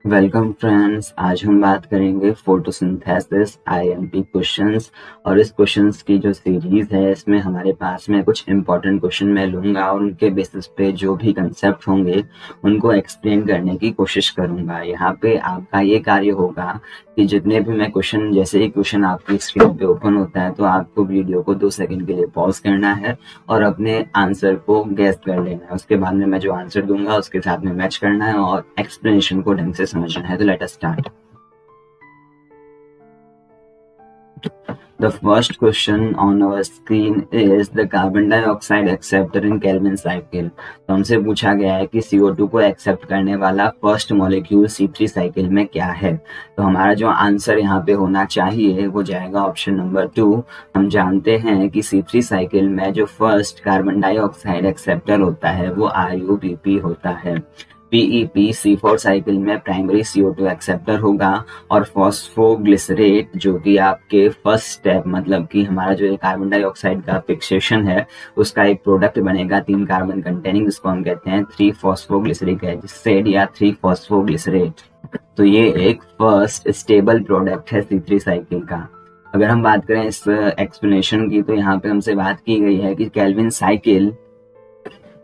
Welcome friends. आज हम बात करेंगे फोटोसिंथेसिस आईएमपी क्वेश्चंस। और इस क्वेश्चंस की जो सीरीज है इसमें हमारे पास में कुछ इंपॉर्टेंट क्वेश्चन मैं लूंगा और उनके बेसिस पे जो भी कंसेप्ट होंगे उनको एक्सप्लेन करने की कोशिश करूंगा। यहाँ पे आपका ये कार्य होगा कि जितने भी मैं क्वेश्चन, जैसे ही क्वेश्चन आपकी स्क्रीन पे ओपन होता है तो आपको वीडियो को 2 सेकंड के लिए पॉज करना है और अपने आंसर को गैस कर लेना है। उसके बाद में मैं जो आंसर दूंगा उसके साथ में मैच करना है और एक्सप्लेनेशन को ढंग से समझना है। तो let us start. The first question on our screen is the carbon dioxide acceptor in Kelvin cycle। तो हमसे पूछा गया है कि CO2 को एक्सेप्ट करने वाला फर्स्ट मॉलिक्यूल C3 साइकिल में क्या है। तो हमारा जो आंसर यहाँ पे होना चाहिए वो जाएगा ऑप्शन नंबर 2। हम जानते हैं कि C3 साइकिल में जो फर्स्ट कार्बन डाइऑक्साइड एक्सेप्टर होता है वो RUBP होता है। PEP C4 साइकिल में प्राइमरी CO2 एक्सेप्टर होगा और फॉस्फोग्लिसरेट जो कि आपके फर्स्ट स्टेप, मतलब कि हमारा जो कार्बन डाइऑक्साइड का फिक्सेशन है उसका एक प्रोडक्ट बनेगा 3 कार्बन कंटेनिंग, जिसको हम कहते हैं 3-फॉस्फोग्लिसरिक एसिड या 3-फॉस्फोग्लिसरेट। तो ये एक फर्स्ट स्टेबल प्रोडक्ट है C3 साइकिल का। अगर हम बात करें इस एक्सप्लेनेशन की तो यहाँ पे हमसे बात की गई है कि Calvin cycle,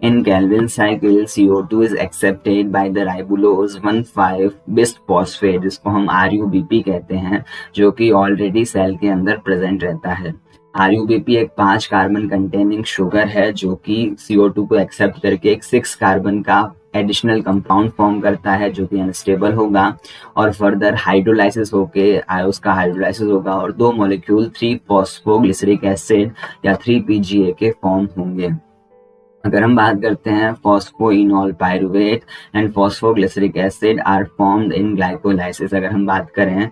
in Calvin cycle CO2 is accepted by the ribulose 1,5-bisphosphate, जिसको हम RUBP कहते हैं, जो कि ऑलरेडी सेल के अंदर प्रेजेंट रहता है। RUBP एक 5 कार्बन कंटेनिंग शुगर है जो कि CO2 को एक्सेप्ट करके एक 6 कार्बन का एडिशनल कंपाउंड फॉर्म करता है जो कि अनस्टेबल होगा और फर्दर हाइड्रोलाइसिस होके उसका हाइड्रोलाइसिस होगा और 2 मॉलिक्यूल 3-फॉस्फोग्लिसरिक एसिड या 3-PGA के फॉर्म होंगे। अगर हम बात करते हैं phosphoenol pyruvate and phosphoglyceric acid are formed in glycolysis. अगर हम बात करें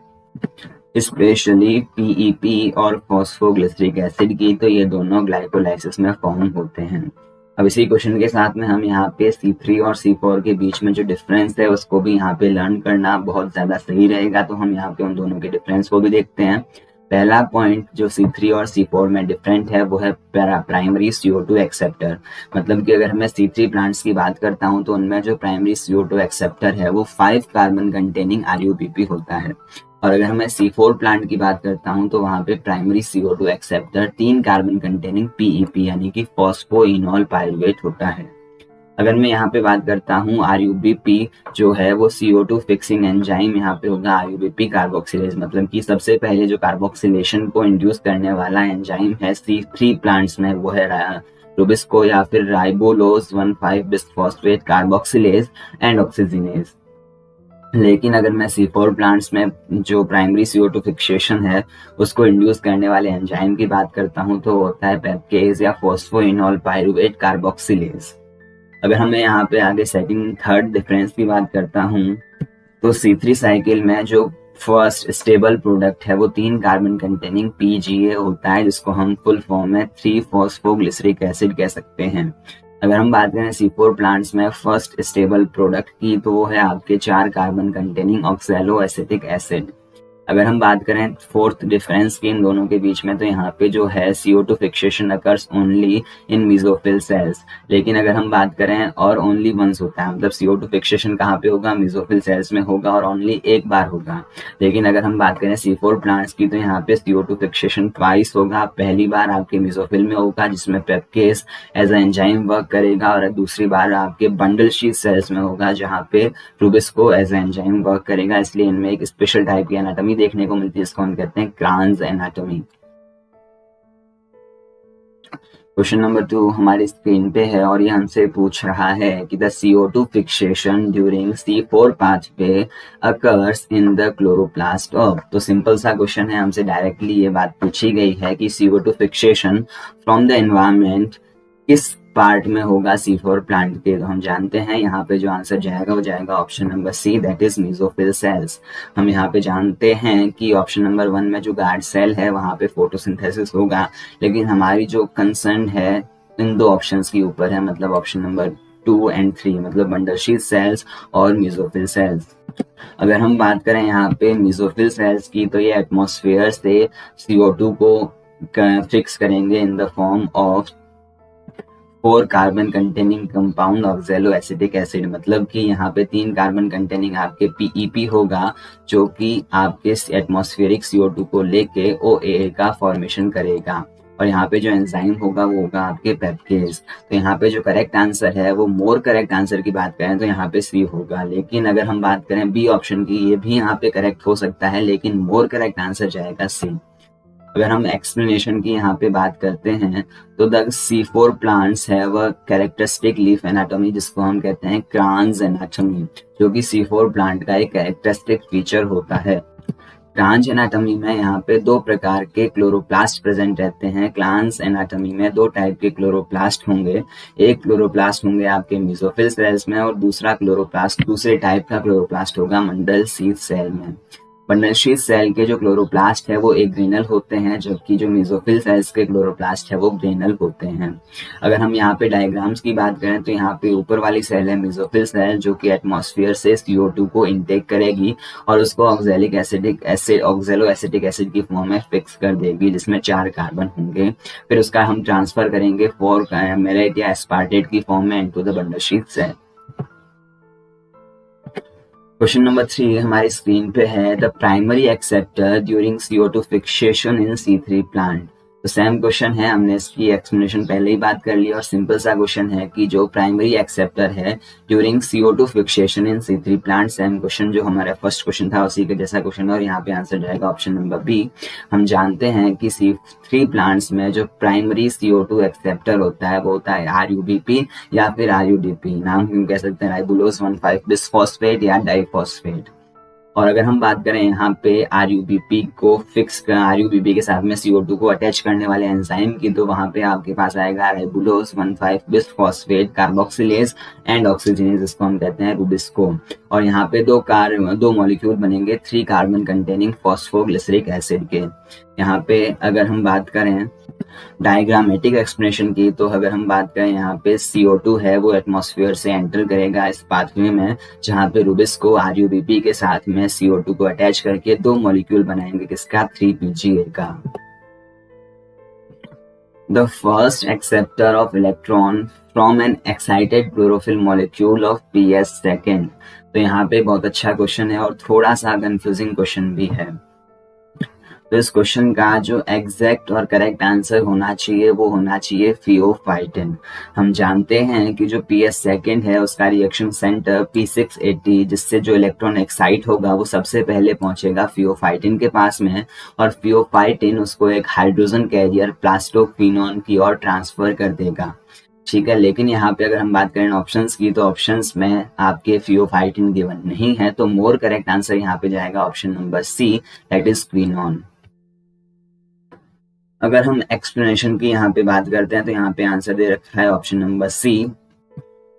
स्पेशली PEP और फॉस्फोग्लिसरिक एसिड की तो ये दोनों ग्लाइकोलाइसिस में फॉर्म होते हैं। अब इसी क्वेश्चन के साथ में हम यहाँ पे C3 और C4 के बीच में जो डिफरेंस है उसको भी यहाँ पे लर्न करना बहुत ज्यादा सही रहेगा। तो हम यहाँ पे उन दोनों के डिफरेंस को भी देखते हैं। पहला पॉइंट जो C3 और C4 में डिफरेंट है वो है प्राइमरी CO2 एक्सेप्टर। मतलब कि अगर मैं C3 प्लांट्स की बात करता हूँ तो उनमें जो प्राइमरी CO2 एक्सेप्टर है वो 5 कार्बन कंटेनिंग RUBP होता है। और अगर मैं C4 प्लांट की बात करता हूँ तो वहाँ पे primary CO2 acceptor 3 carbon containing PEP यानी कि फॉस्फोइनॉल पायरुवेट होता है। अगर मैं यहाँ पे बात करता हूँ RUBP जो है वो CO2 फिक्सिंग एंजाइम यहाँ पे होगा RUBP कार्बोक्सिलेज। मतलब कि सबसे पहले जो कार्बोक्सिलेशन को इंड्यूस करने वाला एंजाइम है C3 प्लांट्स में वो है रुबिस्को या फिर राइबोलोज 1,5-बिस्फॉस्फेट कार्बोक्सिलेज एंड ऑक्सीजनेज। लेकिन अगर मैं C4 प्लांट्स में जो प्राइमरी CO2 फिक्सेशन है उसको इंड्यूस करने वाले एंजाइम की बात करता हूँ तो होता है पेप्केज या फॉस्फोइनॉल पायरुवेट कार्बोक्सिलेज। अगर हमें यहाँ पे आगे सेकंड थर्ड डिफरेंस की बात करता हूँ तो C3 साइकिल में जो फर्स्ट स्टेबल प्रोडक्ट है वो 3 कार्बन कंटेनिंग PGA होता है, जिसको हम फुल फॉर्म में 3-फॉस्फोग्लिसरिक एसिड कह सकते हैं। अगर हम बात करें C4 प्लांट्स में फर्स्ट स्टेबल प्रोडक्ट की तो वो है आपके 4 carbon containing oxalo acetic acid. अगर हम बात करें फोर्थ डिफरेंस की इन दोनों के बीच में तो यहाँ पे जो है CO2 fixation occurs only in mesophyll cells. लेकिन अगर हम बात करें और ओनली वंस होता है, मतलब CO2 फिक्सेशन कहाँ पे होगा, मेसोफिल सेल्स में होगा और ओनली एक बार होगा। लेकिन अगर हम बात करें C4 प्लांट्स की तो यहाँ पे CO2 फिक्सेशन ट्वाइस होगा। पहली बार आपके मेसोफिल में होगा जिसमें पेप्केज एज ए एंजाइम वर्क करेगा और दूसरी बार आपके बंडल शीथ सेल्स में होगा जहाँ पे rubisco as a enzyme work करेगा। इसलिए इनमें एक स्पेशल टाइप की एनाटॉमी देखने को मिलती है, इसको हम कहते हैं क्रान्स एनाटॉमी। क्वेश्चन नंबर 2 हमारी स्क्रीन पे है और ये हमसे पूछ रहा है कि the CO2 fixation during C4 pathway occurs in the chloroplast of. तो सिंपल सा क्वेश्चन है, हमसे डायरेक्टली ये बात पूछी गई है कि CO2 fixation from the environment किस पार्ट में होगा C4 प्लांट के। तो हम जानते हैं यहाँ पे जो आंसर जाएगा वो जाएगा option number C, that is mesophyll cells. हम यहाँ पे जानते हैं कि ऑप्शन नंबर 1 में जो गार्ड सेल है वहाँ पे फोटोसिंथेसिस होगा, लेकिन हमारी जो कंसर्न है इन दो ऑप्शंस के ऊपर है, मतलब ऑप्शन नंबर 2 एंड 3, मतलब बंडल शीथ सेल्स और मेसोफिल सेल्स। अगर हम बात करें यहाँ पे मेसोफिल सेल्स की तो ये एटमॉस्फेयर से CO2 को फिक्स करेंगे in the form of 4 carbon containing compound ऑक्जेलो acetic acid, मतलब कि यहाँ पे 3 कार्बन कंटेनिंग आपके पीईपी होगा जो कि आपके एटमॉस्फेरिक CO2 को लेके OAA का फॉर्मेशन करेगा, और यहाँ पे जो एंजाइम होगा वो होगा आपके पेप्टेज। तो यहाँ पे जो करेक्ट आंसर है वो मोर करेक्ट आंसर की बात करें तो यहाँ पे सी होगा, लेकिन अगर हम बात करें बी ऑप्शन की, ये भी यहाँ पे करेक्ट हो सकता है, लेकिन मोर करेक्ट आंसर जाएगा सी। अगर हम एक्सप्लेनेशन की यहाँ पे बात करते हैं तो द C4 प्लांट्स है वह कैरेक्टरिस्टिक लीफ एनाटॉमी, जिसको हम कहते हैं क्रांज एनाटॉमी, जो कि C4 प्लांट का एक कैरेक्टरिस्टिक फीचर होता है। क्रांच एनाटॉमी में यहाँ पे 2 प्रकार के क्लोरोप्लास्ट प्रेजेंट रहते हैं। क्रांच एनाटॉमी में 2 टाइप के क्लोरोप्लास्ट होंगे, एक क्लोरोप्लास्ट होंगे आपके मेसोफिल सेल्स में और दूसरा क्लोरोप्लास्ट दूसरे टाइप का क्लोरोप्लास्ट होगा मंडल शीथ सेल में। मंडल शीथ सेल के जो क्लोरोप्लास्ट है वो एग्रेनल होते हैं, जबकि जो मेसोफिल सेल्स के क्लोरोप्लास्ट है वो ग्रेनल होते हैं। अगर हम यहाँ पे डायग्राम्स की बात करें तो यहाँ पे ऊपर वाली सेल है मेसोफिल सेल, जो कि एटमॉस्फेयर से CO2 को इनटेक करेगी और उसको oxalic acidic acid ऑक्जेलो acetic acid की फॉर्म में फिक्स कर देगी, जिसमें 4 कार्बन होंगे। फिर उसका हम ट्रांसफर करेंगे 4 मेलेट या एस्पार्टेट की फॉर्म में into the bundle sheath cell. Question number 3 हमारी स्क्रीन पे है, the primary acceptor during CO2 fixation in C3 plant. तो सेम क्वेश्चन है, हमने इसकी एक्सप्लेनेशन पहले ही बात कर ली, और सिंपल सा क्वेश्चन है कि जो प्राइमरी एक्सेप्टर है during CO2 fixation in C3 plant, same question जो हमारा फर्स्ट क्वेश्चन था उसी के जैसा क्वेश्चन है, और यहाँ पे आंसर जाएगा ऑप्शन नंबर बी। हम जानते हैं कि C3 प्लांट्स में जो प्राइमरी CO2 एक्सेप्टर होता है वो होता है RUBP या फिर RUDP, नाम हम कह सकते हैं राइबुलोज 1,5 बिसफॉस्फेट या डाइफॉस्फेट। और अगर हम बात करें यहाँ पे RUBP को RUBP के साथ में CO2 को अटैच करने वाले एंजाइम की, तो वहां पे आपके पास आएगा ribulose 1,5 bisphosphate carboxylase and oxygenase, जिसको हम कहते हैं रुबिस्को। और यहाँ पे 2 मॉलिक्यूल बनेंगे 3 कार्बन कंटेनिंग फॉस्फोग्लिसरिक एसिड के। यहाँ पे अगर हम बात करें डायग्रामेटिक एक्सप्लेनेशन की, तो अगर हम बात करें यहाँ पे CO2 है वो एटमॉस्फेयर से एंटर करेगा इस पाथवे में, जहाँ पे रुबिस्को RUBP के साथ में CO2 को अटैच करके 2 मॉलिक्यूल बनाएंगे किसका, 3PGA का। The first acceptor of electron from N excited chlorophyll molecule of PS second. तो यहाँ पे बहुत अच्छा क्वेश्चन है और थोड़ा सा कंफ्यूजिंग क्वेश्चन भी है। तो इस क्वेश्चन का जो एग्जैक्ट और करेक्ट आंसर होना चाहिए वो होना चाहिए फियोफाइटिन। हम जानते हैं कि जो PS सेकेंड है उसका रिएक्शन सेंटर P680, जिससे जो इलेक्ट्रॉन एक्साइट होगा वो सबसे पहले पहुंचेगा फियोफाइटिन के पास में, और फियोफाइटिन उसको एक हाइड्रोजन कैरियर प्लास्टोक्विनोन की ओर ट्रांसफर कर देगा। ठीक है, लेकिन यहाँ पे अगर हम बात करें ऑप्शंस की, तो ऑप्शंस में आपके फियोफाइटिन गिवन नहीं है, तो मोर करेक्ट आंसर यहाँ पे जाएगा option number C, that is quinone. अगर हम एक्सप्लेनेशन की यहाँ पे बात करते हैं तो यहाँ पे आंसर दे रखा है ऑप्शन नंबर सी।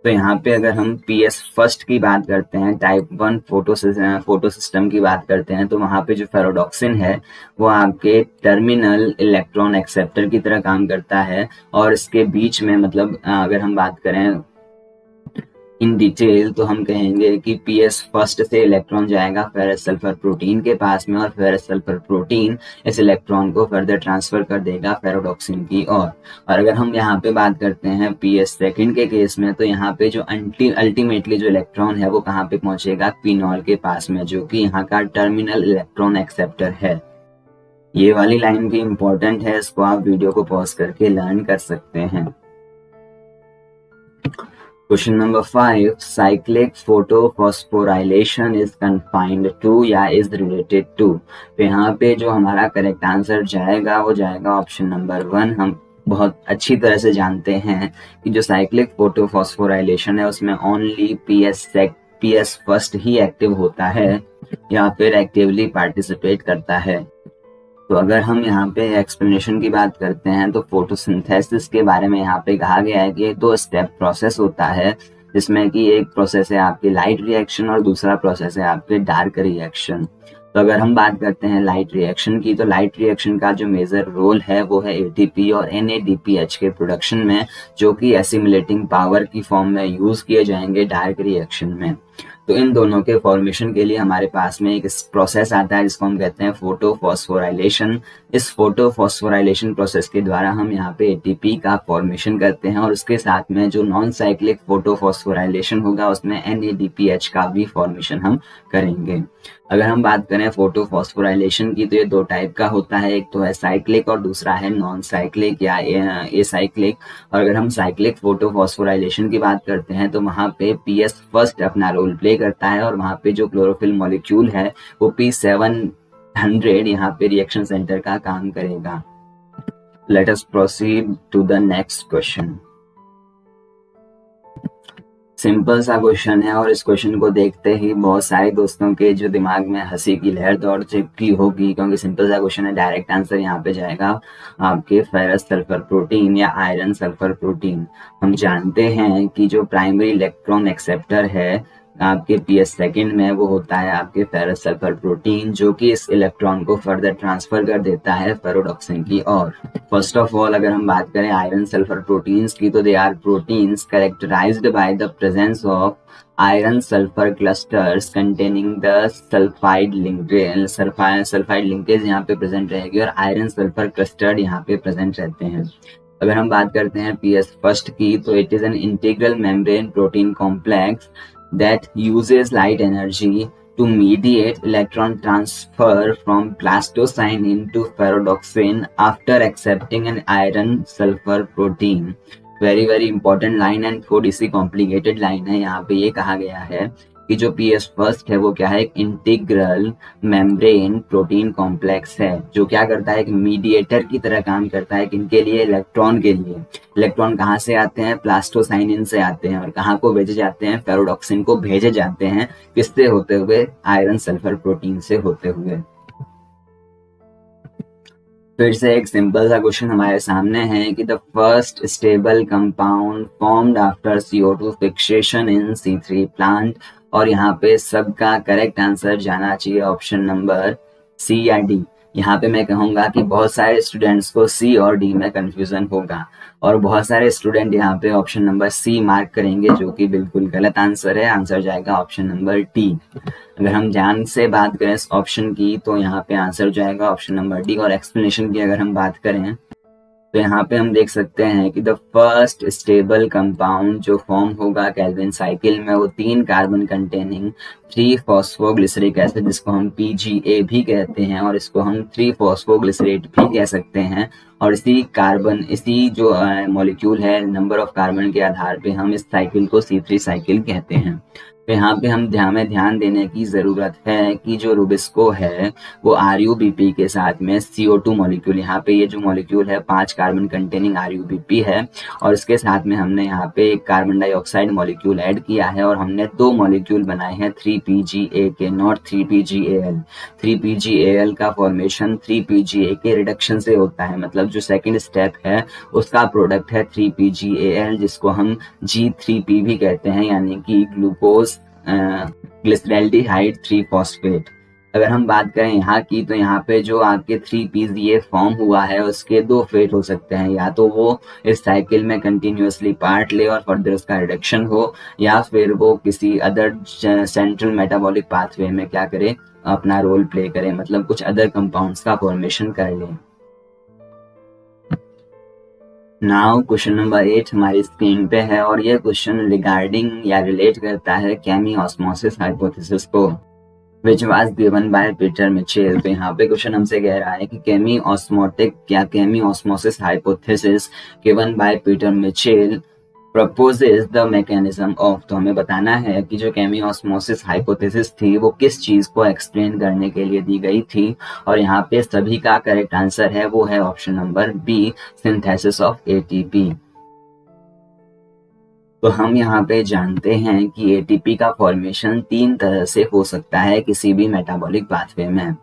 तो यहाँ पे अगर हम PS फर्स्ट की बात करते हैं, टाइप 1 फोटो सिस्टम की बात करते हैं, तो वहाँ पे जो फेरोडॉक्सिन है वो आपके टर्मिनल इलेक्ट्रॉन एक्सेप्टर की तरह काम करता है, और इसके बीच में मतलब अगर हम बात करें इन डिटेल तो हम कहेंगे कि PS फर्स्ट से इलेक्ट्रॉन जाएगा फेरस सल्फर प्रोटीन के पास में, और फेरस सल्फर प्रोटीन इस इलेक्ट्रॉन को फर्दर ट्रांसफर कर देगा फेरोडॉक्सिन की ओर। और अगर हम यहाँ पे बात करते हैं PS सेकेंड के केस में, तो यहाँ पे जो अल्टीमेटली जो इलेक्ट्रॉन है वो कहाँ पे पहुंचेगा, क्विनॉल के पास में, जो कि यहाँ का टर्मिनल इलेक्ट्रॉन एक्सेप्टर है। ये वाली लाइन भी इंपॉर्टेंट है, इसको आप वीडियो को पॉज करके लर्न कर सकते हैं। Question number 5, cyclic photophosphorylation is confined to या इज रिलेटेड टू। तो यहाँ पे जो हमारा करेक्ट आंसर जाएगा वो जाएगा ऑप्शन नंबर 1। हम बहुत अच्छी तरह से जानते हैं कि जो साइक्लिक फोटोफॉस्फोराइलेशन है उसमें ओनली PS फर्स्ट ही एक्टिव होता है या फिर एक्टिवली पार्टिसिपेट करता है। तो अगर हम यहाँ पे एक्सप्लेनेशन की बात करते हैं तो फोटोसिंथेसिस के बारे में यहाँ पे कहा गया है कि 2 स्टेप प्रोसेस होता है, जिसमें कि एक प्रोसेस है आपकी लाइट रिएक्शन और दूसरा प्रोसेस है आपके डार्क रिएक्शन। तो अगर हम बात करते हैं लाइट रिएक्शन की, तो लाइट रिएक्शन का जो मेजर रोल है वो है ATP और NADPH के प्रोडक्शन में, जो कि एसिमिलेटिंग पावर की फॉर्म में यूज किए जाएंगे डार्क रिएक्शन में। तो इन दोनों के फॉर्मेशन के लिए हमारे पास में एक प्रोसेस आता है जिसको हम कहते हैं फोटोफॉस्फोराइलेशन। इस फोटोफॉस्फोराइलेशन प्रोसेस के द्वारा हम यहाँ पे एटीपी का फॉर्मेशन करते हैं और उसके साथ में जो नॉन साइक्लिक फोटोफॉस्फोराइलेशन होगा उसमें NADPH का भी फॉर्मेशन हम करेंगे। अगर हम बात करें फोटोफॉस्फोराइलेशन की तो ये दो टाइप का होता है, एक तो है साइक्लिक और दूसरा है नॉन साइक्लिक या एसाइक्लिक। और अगर हम साइक्लिक फोटोफॉस्फोराइलेशन की बात करते हैं तो वहाँ पे PS फर्स्ट अपना रोल प्ले करता है और वहाँ पे जो क्लोरोफिल मॉलिक्यूल है वो P700 यहाँ पे रिएक्शन सेंटर का काम करेगा। Let us proceed to the next question. Simple सा क्वेश्चन है और इस क्वेश्चन को देखते ही बहुत सारे दोस्तों के जो दिमाग में हंसी की लहर दौड़ चुकी होगी, क्योंकि सिंपल सा क्वेश्चन है। डायरेक्ट आंसर यहाँ पे जाएगा आपके फेरस सल्फर प्रोटीन या आयरन सल्फर प्रोटीन। हम जानते हैं कि जो प्राइमरी इलेक्ट्रॉन एक्सेप्टर है आपके PS सेकंड में वो होता है आपके फेरस सल्फर प्रोटीन, जो कि इस इलेक्ट्रॉन को फर्दर ट्रांसफर कर देता है फेरोडॉक्सिन की ओर। फर्स्ट ऑफ ऑल अगर हम बात करें आयरन सल्फर प्रोटीन्स की तो they are proteins characterised by the presence of iron sulphur clusters containing the sulphide linkage यहाँ पे प्रेजेंट रहेगी और आयरन सल्फर क्लस्टर्ड यहाँ पे प्रेजेंट रहते हैं। अगर हम बात करते हैं PS फर्स्ट की तो it is an integral membrane protein complex that uses light energy to mediate electron transfer from plastocyanin to ferredoxin after accepting an iron sulfur protein। very important line and थोड़ी सी complicated line है। यहाँ पे ये कहा गया है कि जो PS फर्स्ट है वो क्या है, एक इंटीग्रल मेम्ब्रेन प्रोटीन कॉम्प्लेक्स है जो क्या करता है, एक मीडिएटर की तरह काम करता है। किनके लिए, इलेक्ट्रॉन के लिए। इलेक्ट्रॉन कहाँ से आते हैं, प्लास्टोसाइनिन से आते हैं और कहाँ को भेजे जाते हैं, फेरोडॉक्सिन को भेजे जाते हैं। किससे होते हुए, आयरन सल्फर प्रोटीन से होते हुए। फिर से एक सिंपल सा क्वेश्चन हमारे सामने है कि the first stable compound formed after CO2 fixation in C3 plant. और यहाँ पे सबका करेक्ट आंसर जाना चाहिए ऑप्शन नंबर C या D। यहाँ पे मैं कहूँगा कि बहुत सारे स्टूडेंट्स को C और D में कंफ्यूजन होगा और बहुत सारे स्टूडेंट यहाँ पे ऑप्शन नंबर C मार्क करेंगे, जो कि बिल्कुल गलत आंसर है। आंसर जाएगा ऑप्शन नंबर D। अगर हम ध्यान से बात करें इस ऑप्शन की तो यहाँ पे आंसर जाएगा ऑप्शन नंबर D। और एक्सप्लेनेशन की अगर हम बात करें तो यहाँ पे हम देख सकते हैं कि द फर्स्ट स्टेबल कंपाउंड जो फॉर्म होगा केल्विन साइकिल में वो 3 कार्बन कंटेनिंग 3 फॉस्फोग्लिसरिक एसिड, जिसको हम PGA भी कहते हैं और इसको हम 3 फॉस्फोग्लिसरेट भी कह सकते हैं। और इसी जो मॉलिक्यूल है नंबर ऑफ कार्बन के आधार पे हम इस साइकिल को C3 साइकिल कहते हैं। तो यहाँ पे हम ध्यान देने की ज़रूरत है कि जो रुबिस्को है वो RUBP के साथ में CO2 मॉलिक्यूल, यहाँ पे ये जो मॉलिक्यूल है 5 कार्बन कंटेनिंग RUBP है और इसके साथ में हमने यहाँ पे एक कार्बन डाइऑक्साइड मॉलिक्यूल ऐड किया है और हमने 2 मॉलिक्यूल बनाए हैं 3PGA के, नॉट 3PGAL। 3PGAL का फॉर्मेशन 3PGA के रिडक्शन से होता है, मतलब जो सेकेंड स्टेप है उसका प्रोडक्ट है 3PGAL, जिसको हम G3P भी कहते हैं, यानी कि ग्लूकोज ग्लिसरैल्डिहाइड 3 फॉस्फेट। अगर हम बात करें यहाँ की तो यहाँ पे जो आपके 3PGA फॉर्म हुआ है उसके 2 फेट हो सकते हैं, या तो वो इस साइकिल में कंटिन्यूअसली पार्ट ले और फर्दर उसका रिडक्शन हो, या फिर वो किसी अदर सेंट्रल मेटाबॉलिक पाथवे में क्या करे, अपना रोल प्ले करे, मतलब कुछ अदर कंपाउंड्स का फॉर्मेशन कर ले। नाउ क्वेश्चन नंबर 8 हमारी स्क्रीन पे है और ये क्वेश्चन रिगार्डिंग या रिलेट करता है केमी ऑस्मोसिस हाइपोथेसिस को, which was given by Peter Mitchell. तो यहाँ पे क्वेश्चन हमसे कह रहा है कि chemiosmosis hypothesis given by Peter Mitchell proposes the mechanism of। तो हमें बताना है कि जो केमी ऑस्मोसिस हाइपोथेसिस थी वो किस चीज को एक्सप्लेन करने के लिए दी गई थी। और यहाँ पे सभी का करेक्ट आंसर है वो है option number B, synthesis of ATP। तो हम यहाँ पे जानते हैं कि ATP का फॉर्मेशन 3 तरह से हो सकता है किसी भी मेटाबॉलिक पाथवे में।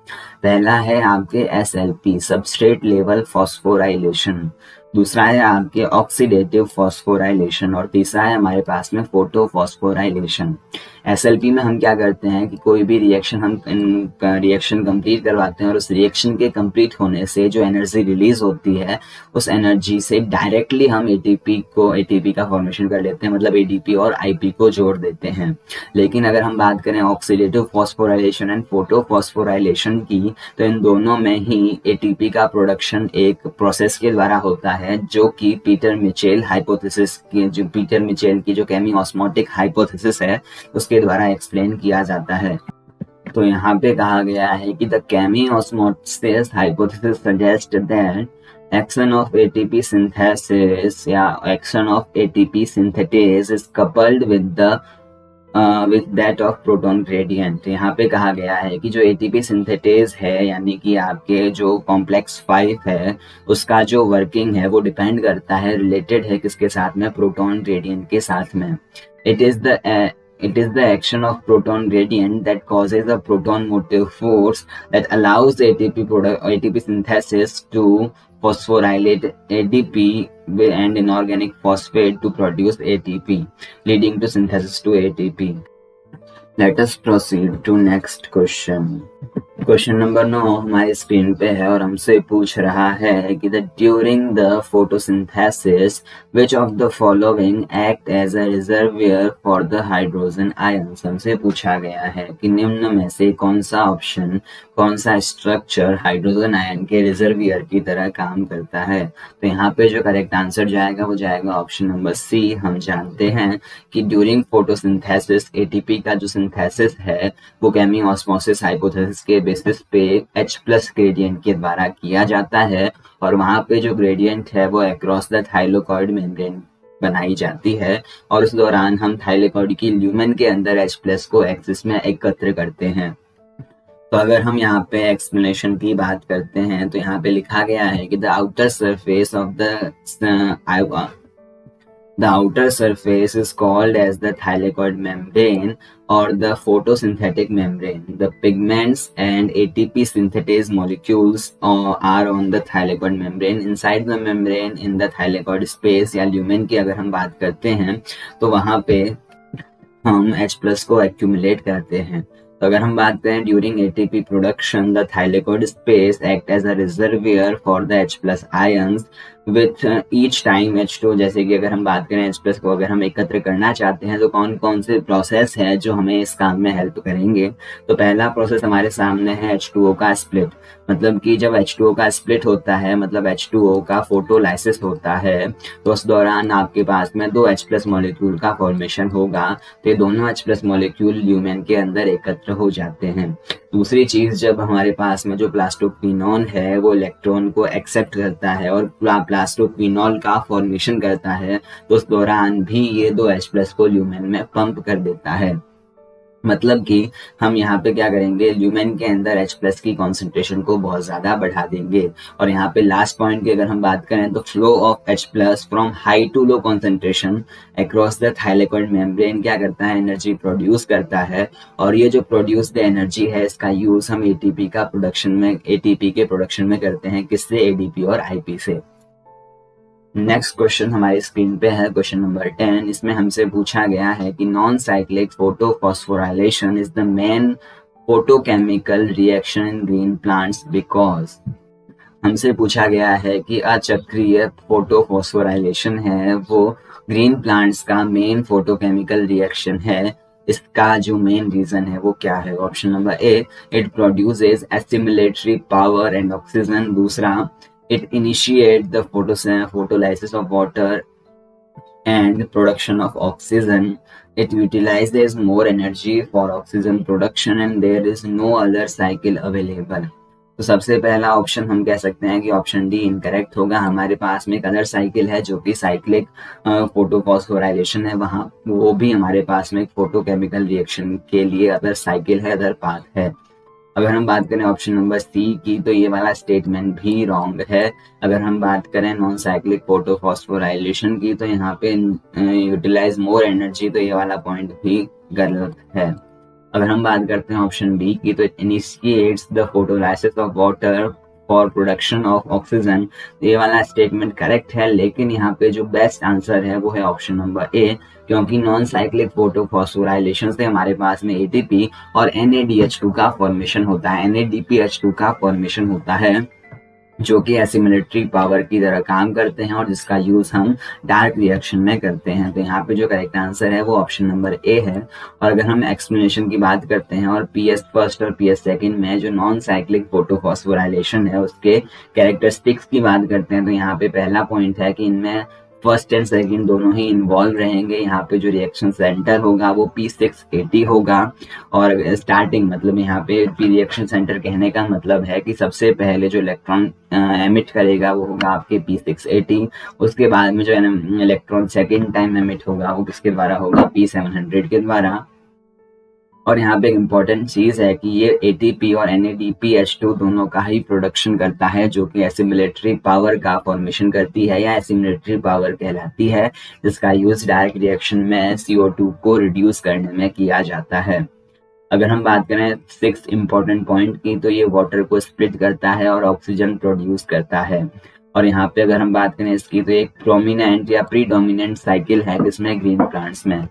पहला है आपके SLP, सबस्ट्रेट लेवल फॉस्फोराइलेशन। दूसरा है आपके ऑक्सीडेटिव फॉस्फोराइलेशन और तीसरा है हमारे पास में फोटो फॉस्फोराइलेशन। एसएलपी में हम क्या करते हैं कि कोई भी रिएक्शन हम रिएक्शन कंप्लीट करवाते हैं और उस रिएक्शन के कंप्लीट होने से जो एनर्जी रिलीज होती है उस एनर्जी से डायरेक्टली हम एटीपी का फॉर्मेशन कर लेते हैं, मतलब एडीपी और आईपी को जोड़ देते हैं। लेकिन अगर हम बात करें oxidative phosphorylation and photo phosphorylation की, तो इन दोनों में ही एटीपी का प्रोडक्शन एक प्रोसेस के द्वारा होता है जो कि पीटर मिचेल हाइपोथेसिस की, जो पीटर मिचेल की जो केमी ऑस्मोटिक हाइपोथेसिस है उसके द्वारा एक्सप्लेन किया जाता है। तो यहाँ पे कहा गया है कि the chemiosmosis hypothesis suggest that action of ATP synthesis या action of ATP synthetase is coupled with that of proton gradient। यहाँ पे कहा गया है कि जो ATP सिंथेटेज है यानी कि आपके जो कॉम्प्लेक्स 5 है उसका जो वर्किंग है वो डिपेंड करता है, रिलेटेड है किसके साथ में, प्रोटॉन ग्रेडियंट के साथ में। It is the action of proton gradient that causes a proton motive force that allows the ATP synthesis to phosphorylate ADP and inorganic phosphate to produce ATP, leading to synthesis to ATP. Let us proceed to next question. Question number 9 हमारी screen पे है और हमसे पूछ रहा है कि during the photosynthesis which of the following act as a reservoir for the hydrogen ions. हमसे पूछा गया है कि निम्न में से कौन सा ऑप्शन, कौन सा स्ट्रक्चर हाइड्रोजन आयन के रिजर्वियर की तरह काम करता है। तो यहाँ पे जो करेक्ट आंसर जाएगा वो जाएगा ऑप्शन नंबर सी। हम जानते हैं कि ड्यूरिंग फोटोसिंथेसिस एटीपी का जो सिंथेसिस है वो केमी ऑस्मोसिस हाइपोथेसिस के बेसिस पे H+ ग्रेडियंट के द्वारा किया जाता है और वहां पे जो ग्रेडियंट है वो अक्रॉस द थाइलेकॉइड मेम्ब्रेन बनाई जाती है और उस दौरान हम थाइलेकॉइड की ल्यूमेन के अंदर H+ को एक्सिस में एकत्र करते हैं। तो अगर हम यहाँ पे एक्सप्लेनेशन की बात करते हैं तो यहाँ पे लिखा गया है कि the outer surface of The outer surface is called as the thylakoid membrane or the photosynthetic membrane. The pigments and ATP synthetase molecules are on the thylakoid membrane. Inside the membrane in the thylakoid space या lumen की अगर हम बात करते हैं तो वहाँ पे हम H+ को accumulate करते हैं। तो अगर हम बात करें during ATP production the thylakoid space act as a reservoir for the H+ ions with each time H2। जैसे कि अगर हम बात करें H+ को अगर हम एकत्र करना चाहते हैं तो कौन कौन से प्रोसेस है जो हमें इस काम में हेल्प करेंगे। तो पहला प्रोसेस हमारे सामने है H2O का स्प्लिट, मतलब कि जब H2O का स्प्लिट होता है मतलब H2O का फोटोलाइसिस होता है तो उस दौरान आपके पास में 2 H+ मॉलिक्यूल का फॉर्मेशन होगा। तो ये दोनों H+ मॉलिक्यूल ल्यूमेन के अंदर एकत्र हो जाते हैं। दूसरी चीज, जब हमारे पास में जो प्लास्टोक्विनोन है वो इलेक्ट्रॉन को एक्सेप्ट करता है और प्लास्टोक्विनोल का फॉर्मेशन करता है तो उस दौरान भी ये 2 H+ को ल्यूमेन में पंप कर देता है। मतलब कि हम यहाँ पे क्या करेंगे, ल्यूमेन के अंदर H+ की कॉन्सेंट्रेशन को बहुत ज्यादा बढ़ा देंगे। और यहाँ पे लास्ट पॉइंट की अगर हम बात करें तो flow of H+ from high to low concentration across the thylakoid membrane क्या करता है, एनर्जी प्रोड्यूस करता है। और ये जो प्रोड्यूस्ड एनर्जी है इसका यूज हम एटीपी के प्रोडक्शन में करते हैं, किससे, एडीपी और आईपी से। नेक्स्ट क्वेश्चन हमारी स्क्रीन पे है क्वेश्चन नंबर 10। इसमें हमसे पूछा गया है कि non cyclic photophosphorylation is the main photochemical reaction in green plants because. हमसे पूछा गया है कि अचक्रीय फोटोफॉस्फोराइलेशन है वो ग्रीन प्लांट्स का मेन फोटोकेमिकल रिएक्शन है, इसका जो मेन रीजन है वो क्या है। Option number A, it produces assimilatory power and oxygen. दूसरा, it initiates the photolysis of water and production of oxygen. It utilizes more energy for oxygen production and there is no other cycle available. तो सबसे पहला option हम कह सकते हैं कि option D incorrect होगा। हमारे पास में एक अदर साइकिल है जो कि साइक्लिक फोटोफॉस्फोराइलेशन है, वहाँ वो भी हमारे पास में एक फोटोकेमिकल रिएक्शन के लिए अदर साइकिल है, अदर पाथ है। अगर हम बात करें ऑप्शन नंबर सी की तो ये वाला स्टेटमेंट भी रॉन्ग है। अगर हम बात करें नॉन साइक्लिक फोटोफॉस्फोराइलेशन की तो यहाँ पे यूटिलाइज मोर एनर्जी, तो ये वाला पॉइंट भी गलत है। अगर हम बात करते हैं ऑप्शन बी की तो it initiates the photolysis of water for production of oxygen. ये वाला स्टेटमेंट करेक्ट है, लेकिन यहाँ पे जो बेस्ट आंसर है वो है ऑप्शन नंबर ए, क्योंकि नॉन साइक्लिक फोटोफॉस्फोराइलेशन से हमारे पास में एटीपी और NADH2 का फॉर्मेशन होता है, NADPH2 का फॉर्मेशन होता है, जो कि एसिमिलेटरी पावर की तरह काम करते हैं और जिसका यूज हम डार्क रिएक्शन में करते हैं। तो यहाँ पे जो करेक्ट आंसर है वो ऑप्शन नंबर ए है। और अगर हम एक्सप्लेनेशन की बात करते हैं और PS फर्स्ट और PS सेकंड में जो नॉन साइक्लिक फोटोफॉस्फोराइलेशन है उसके कैरेक्टरिस्टिक्स की बात करते हैं, तो यहाँ पे पहला पॉइंट है कि इनमें फर्स्ट एंड सेकंड दोनों ही इन्वॉल्व रहेंगे। यहाँ पे जो रिएक्शन सेंटर होगा वो P680 होगा, और स्टार्टिंग मतलब यहाँ पे रिएक्शन सेंटर कहने का मतलब है कि सबसे पहले जो इलेक्ट्रॉन एमिट करेगा वो होगा आपके P680, उसके बाद में जो इलेक्ट्रॉन सेकेंड टाइम एमिट होगा वो किसके द्वारा होगा, P700 के द्वारा। और यहाँ पे एक इम्पॉर्टेंट चीज है कि ये एटीपी और NADPH2 दोनों का ही प्रोडक्शन करता है, जो कि एसिमिलेटरी पावर का फॉर्मेशन करती है या एसिमिलेटरी पावर कहलाती है, जिसका यूज डायरेक्ट रिएक्शन में CO2 को रिड्यूस करने में किया जाता है। अगर हम बात करें 6 इम्पोर्टेंट पॉइंट की, तो ये वाटर को स्प्लिट करता है और ऑक्सीजन प्रोड्यूस करता है। और यहाँ पे अगर हम बात करें इसकी, तो एक प्रोमिनेंट या प्रीडोमिनेंट साइकिल है जिसमें ग्रीन प्लांट्स में।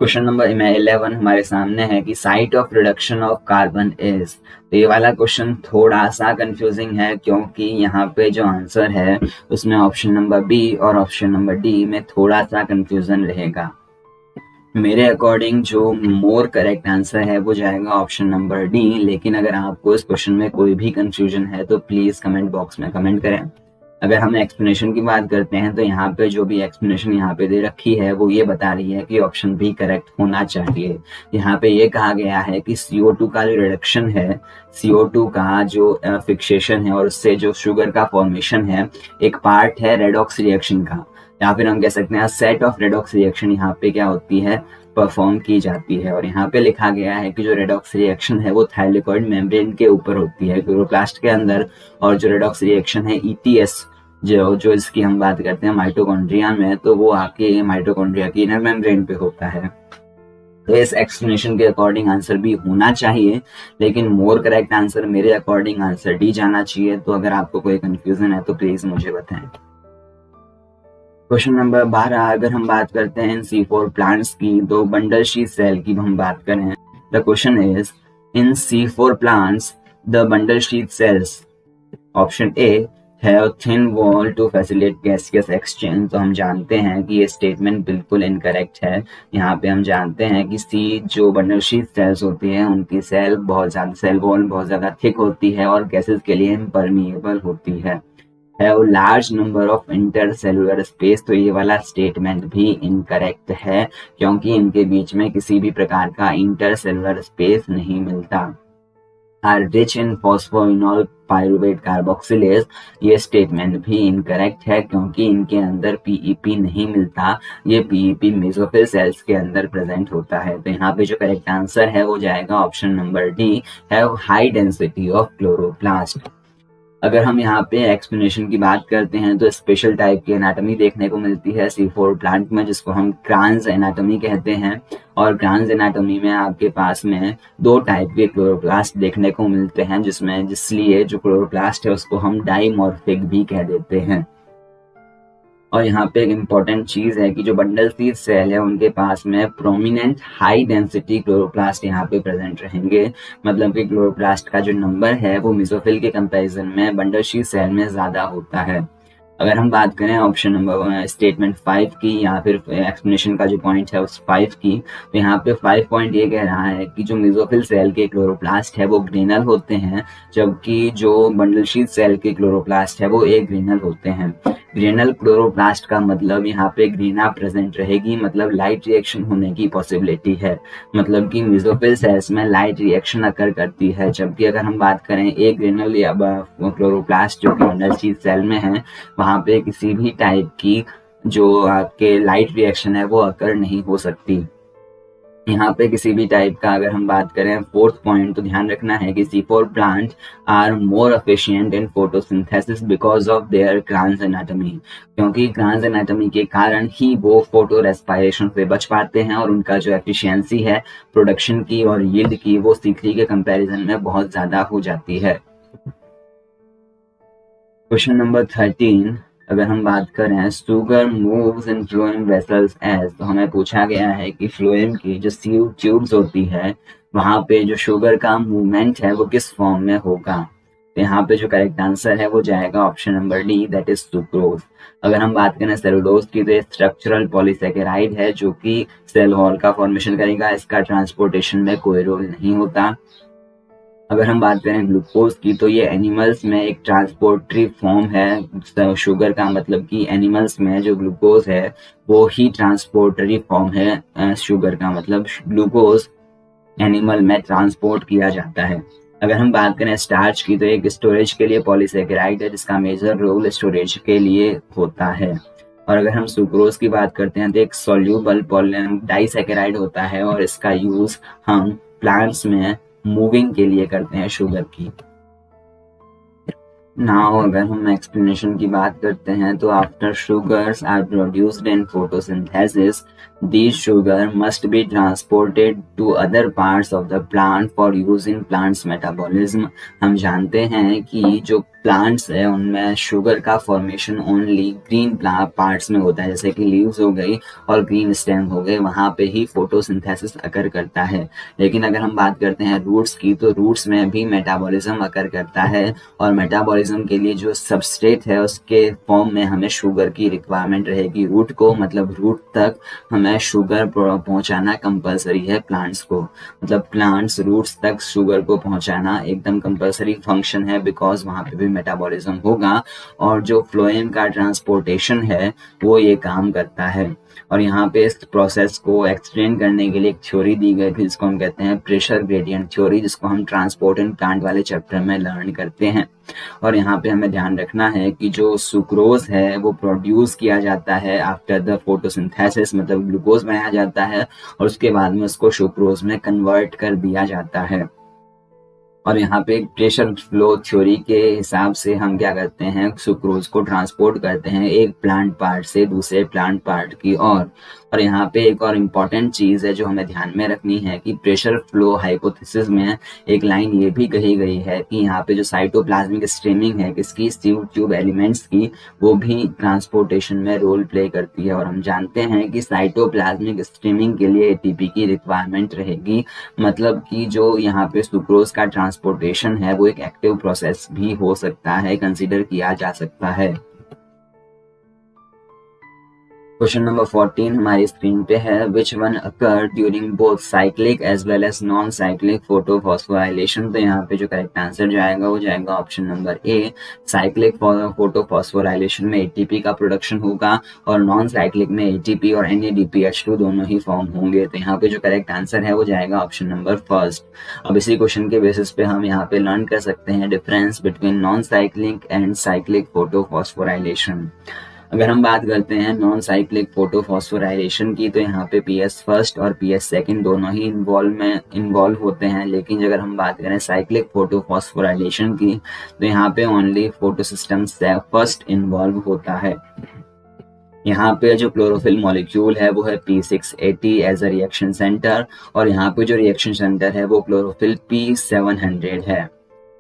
क्वेश्चन नंबर 11 हमारे सामने है कि site of reduction of carbon is. तो ये वाला क्वेश्चन थोड़ा सा कंफ्यूजिंग है, क्योंकि यहाँ पे जो आंसर है उसमें ऑप्शन नंबर बी और ऑप्शन नंबर डी में थोड़ा सा कंफ्यूजन रहेगा। मेरे अकॉर्डिंग जो मोर करेक्ट आंसर है वो जाएगा ऑप्शन नंबर डी, लेकिन अगर आपको इस क्वेश्चन में कोई भी कंफ्यूजन है तो प्लीज कमेंट बॉक्स में कमेंट करें। अगर हम एक्सप्लेनेशन की बात करते हैं, तो यहाँ पे जो भी एक्सप्लेनेशन यहाँ पे दे रखी है वो ये बता रही है कि ऑप्शन बी करेक्ट होना चाहिए। यहाँ पे ये कहा गया है कि CO2 का जो रिडक्शन है, CO2 का जो फिक्सेशन है और उससे जो शुगर का फॉर्मेशन है, एक पार्ट है रेडॉक्स रिएक्शन का, या फिर हम कह सकते हैं सेट ऑफ रेडॉक्स रिएक्शन यहाँ पे क्या होती है, परफॉर्म की जाती है। और यहाँ पे लिखा गया है कि जो रेडॉक्स रिएक्शन है वो थाइलेकॉइड मेम्ब्रेन के ऊपर होती है, क्लोरोप्लास्ट के अंदर, और जो रेडॉक्स रिएक्शन है ETS जो इसकी हम बात करते हैं माइटोकॉन्ड्रिया में, तो वो आपके माइटोकॉन्ड्रिया की इनर मेम्ब्रेन पे होता है। तो इस एक्सप्लेनेशन के अकॉर्डिंग आंसर भी होना चाहिए, लेकिन मोर करेक्ट आंसर मेरे अकॉर्डिंग आंसर डी जाना चाहिए। तो अगर आपको कोई कंफ्यूजन है तो प्लीज मुझे बताएं। क्वेश्चन नंबर 12 अगर हम बात करते हैं C4 प्लांट्स की, तो बंडल शीट सेल की हम बात करें, the question is in C4 plants the bundle sheet cells option A have thin wall to facilitate gaseous exchange. तो हम जानते हैं कि ये स्टेटमेंट बिल्कुल इनकरेक्ट है। यहाँ पे हम जानते हैं कि सी जो बंडल शीट सेल्स होती हैं उनकी सेल वॉल बहुत ज्यादा थिक होती है और गैसेस के लिए इम्परमिएबल होती है। Have large number of intercellular space. तो ये वाला स्टेटमेंट भी इनकरेक्ट है, क्योंकि इनके बीच में किसी भी प्रकार का इंटरसेलुलर स्पेस नहीं मिलता। Are rich in phosphoenol pyruvate carboxylase. ये स्टेटमेंट भी इनकरेक्ट है, क्योंकि इनके अंदर PEP नहीं मिलता। ये PEP मेसोफिल सेल्स के अंदर प्रेजेंट होता है। तो यहाँ पे जो करेक्ट आंसर है वो जाएगा option number D, have high density of chloroplast. अगर हम यहाँ पे एक्सप्लेनेशन की बात करते हैं, तो स्पेशल टाइप की एनाटॉमी देखने को मिलती है C4 प्लांट में, जिसको हम क्रांज एनाटॉमी कहते हैं। और क्रांज एनाटॉमी में आपके पास में 2 टाइप के क्लोरोप्लास्ट देखने को मिलते हैं, जिसलिए जो क्लोरोप्लास्ट है उसको हम डाइमॉर्फिक भी कह देते हैं। और यहाँ पे एक इम्पॉर्टेंट चीज है कि जो बंडल शीट सेल है उनके पास में प्रोमिनेंट हाई डेंसिटी क्लोरोप्लास्ट यहाँ पे प्रेजेंट रहेंगे। मतलब कि क्लोरोप्लास्ट का जो नंबर है वो मेसोफिल के कंपैरिजन में बंडल शीट सेल में ज्यादा होता है। अगर हम बात करें ऑप्शन नंबर स्टेटमेंट 5 की, या फिर एक्सप्लेनेशन का जो पॉइंट है उस 5 की, तो यहाँ पे 5 पॉइंट ये कह रहा है कि जो मेसोफिल सेल के क्लोरोप्लास्ट है वो ग्रेनल होते हैं, जबकि जो बंडल शीट सेल के क्लोरोप्लास्ट है वो ग्रेनल होते हैं। ग्रेनल क्लोरोप्लास्ट का मतलब यहाँ पे ग्रीना प्रेजेंट रहेगी, मतलब लाइट रिएक्शन होने की पॉसिबिलिटी है। मतलब कि मेसोफिल सेल्स में लाइट रिएक्शन अकर करती है, जबकि अगर हम बात करें ग्रेनल या क्लोरोप्लास्ट जो कि बंडल शीट सेल में है, वहां पे किसी भी टाइप की जो आपके लाइट रिएक्शन है वो अकर नहीं हो सकती। यहाँ पे किसी भी टाइप का अगर हम बात करें 4th पॉइंट, तो ध्यान रखना है कि C4 plant are more efficient in photosynthesis because of their Kranz anatomy. क्योंकि क्रांज एनाटॉमी के कारण ही वो फोटो रेस्पायरेशन से बच पाते हैं, और उनका जो एफिशिएंसी है प्रोडक्शन की और यील्ड की वो C3 के कंपैरिजन में बहुत ज्यादा हो जाती है। क्वेश्चन नंबर 13, अगर हम बात करें sugar moves in phloem vessels as, तो हमें पूछा गया है कि फ्लोएम की जो ट्यूब्स होती है वहां पे जो शुगर का मूवमेंट है वो किस फॉर्म में होगा। तो यहाँ पे जो करेक्ट आंसर है वो जाएगा option number D, that is sucrose. अगर हम बात करें सेलुलोज की, तो ये स्ट्रक्चरल पॉलीसेकेराइड है जो कि सेल वॉल का फॉर्मेशन करेगा, इसका ट्रांसपोर्टेशन में कोई रोल नहीं होता। अगर हम बात करें ग्लूकोज की, तो ये एनिमल्स में एक ट्रांसपोर्टरी फॉर्म है शुगर का, मतलब कि एनिमल्स में जो ग्लूकोज है वो ही ट्रांसपोर्टरी फॉर्म है शुगर का, मतलब ग्लूकोज एनिमल में ट्रांसपोर्ट किया जाता है। अगर हम बात करें स्टार्च की, तो एक स्टोरेज के लिए पॉलीसेकेराइड है जिसका मेजर रोल स्टोरेज के लिए होता है। और अगर हम सुक्रोज की बात करते हैं तो एक सोल्यूबल डाइसेकेराइड होता है और इसका यूज हम प्लांट्स में मूविंग के लिए करते हैं शुगर की। नाउ अगर हम एक्सप्लेनेशन की बात करते हैं तो after sugars are produced in photosynthesis, these sugar must be transported to other parts of the plant for use in plant's metabolism। हम जानते हैं कि जो प्लांट्स है उनमें शुगर का फॉर्मेशन ओनली ग्रीन पार्ट्स में होता है, जैसे कि लीव्स हो गई और ग्रीन स्टेम हो गए, वहां पे ही फोटोसिंथेसिस अकर करता है। लेकिन अगर हम बात करते हैं रूट्स की, तो रूट्स में भी मेटाबॉलिज्म अकर करता है और मेटाबॉलिज्म के लिए जो सबस्ट्रेट है उसके फॉर्म में हमें शुगर की रिक्वायरमेंट रहेगी। रूट को, मतलब रूट तक हमें शुगर पहुंचाना कंपलसरी है प्लांट्स को, मतलब प्लांट्स रूट्स तक शुगर को पहुंचाना एकदम कंपलसरी फंक्शन है, बिकॉज वहां पे भी मेटाबॉलिज्म होगा और जो फ्लोएम का ट्रांसपोर्टेशन है वो ये काम करता है। और यहाँ पे इस प्रोसेस को एक्सप्लेन करने के लिए एक थ्योरी दी गई थी जिसको हम कहते हैं प्रेशर ग्रेडियंट थ्योरी, जिसको हम ट्रांसपोर्ट एंड प्लांट वाले चैप्टर में लर्न करते हैं। और यहाँ पे हमें ध्यान रखना है कि जो सुक्रोज है वो प्रोड्यूस किया जाता है आफ्टर द फोटोसिंथेसिस, मतलब ग्लूकोज बनाया जाता है और उसके बाद में उसको सुक्रोज में कन्वर्ट कर दिया जाता है। और यहाँ पे प्रेशर फ्लो थ्योरी के हिसाब से हम क्या करते हैं, सुक्रोज को ट्रांसपोर्ट करते हैं एक प्लांट पार्ट से दूसरे प्लांट पार्ट की ओर। और यहाँ पे एक और इम्पॉर्टेंट चीज है जो हमें ध्यान में रखनी है कि प्रेशर फ्लो हाइपोथेसिस में एक लाइन ये भी कही गई है कि यहाँ पे जो साइटोप्लाज्मिक स्ट्रीमिंग है किसकी, ट्यूब एलिमेंट्स की, वो भी ट्रांसपोर्टेशन में रोल प्ले करती है। और हम जानते हैं कि साइटोप्लाज्मिक स्ट्रीमिंग के लिए एटीपी की रिक्वायरमेंट रहेगी, मतलब कि जो यहाँ पे सुक्रोज का ट्रांसपोर्टेशन है वो एक एक्टिव प्रोसेस भी हो सकता है, कंसीडर किया जा सकता है। क्वेश्चन नंबर 14 हमारी स्क्रीन पे है, which one occur during both cyclic as well as non cyclic photophosphorylation. तो यहाँ पे जो करेक्ट आंसर जाएगा वो जाएगा option number A, cyclic photophosphorylation में एटीपी का प्रोडक्शन होगा और नॉन साइक्लिक में एटीपी और NADPH2 दोनों ही फॉर्म होंगे। तो यहाँ पे जो करेक्ट आंसर है वो जाएगा ऑप्शन नंबर फर्स्ट। अब इसी क्वेश्चन के बेसिस पे हम यहाँ पे लर्न कर सकते हैं difference between non cyclic and cyclic photophosphorylation. अगर हम बात करते हैं नॉन साइक्लिक फोटोफॉस्फोराइलेशन की, तो यहाँ पे PS फर्स्ट और PS सेकंड दोनों ही इन्वॉल्व होते हैं। लेकिन अगर हम बात करें साइक्लिक फोटोफॉस्फोराइलेशन की, तो यहाँ पे ओनली फोटोसिस्टम फर्स्ट इन्वॉल्व होता है। यहाँ पे जो क्लोरोफिल मॉलिक्यूल है वो है P680 as a reaction centre और यहाँ पे जो रिएक्शन सेंटर है वो क्लोरोफिल P700 है।